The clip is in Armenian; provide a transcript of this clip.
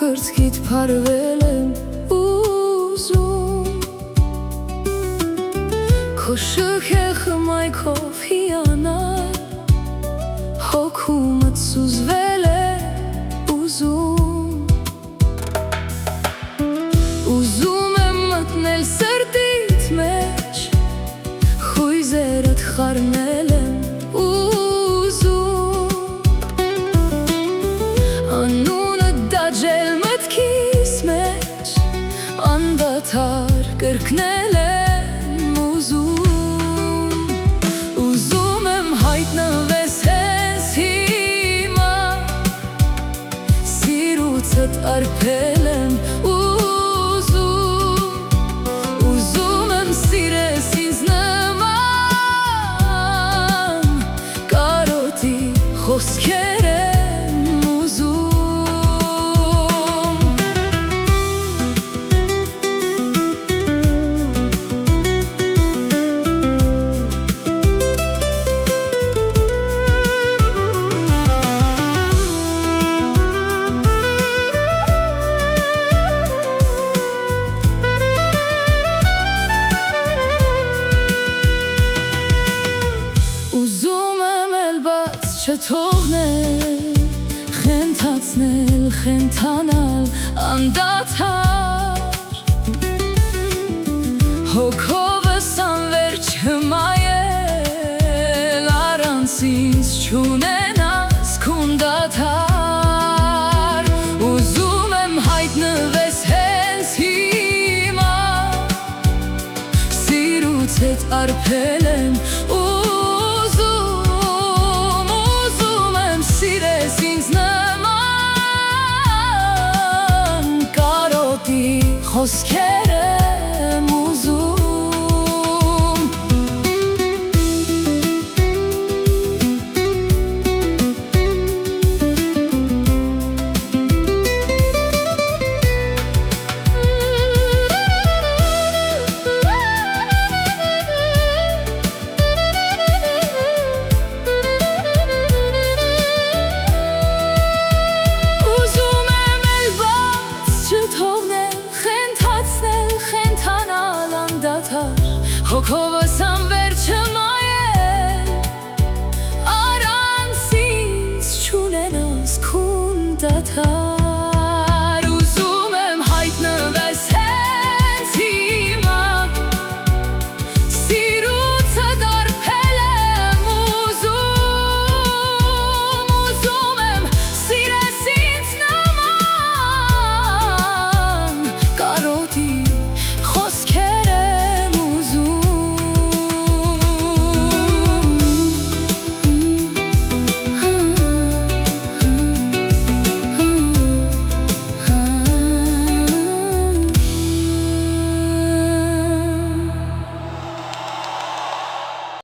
կրծքիդ փարվել եմ ուզում Քո շքեղ հմայքով հիանալ Հոգումդ սուզվել է ուզում Ուզում եմ մտնել սրտիդ մեջ Խույզերդ խառնել եմ Կրկնել եմ ուզում Ուզում եմ հայտնվես հենց հիմա Սիրուցդ արբել եմ ուզում Ուզում եմ սիրես ինձ նման Կարոտի խոսքեր Չթողնել, խենթացնել, խենթանալ անդադար Հոգովս անվերջ հմայել Առանց ինձ չունենաս քունդադար Ուզում եմ հայտնվես հենց հիմա Սիրուց հետ արբել եմ Խոսքեր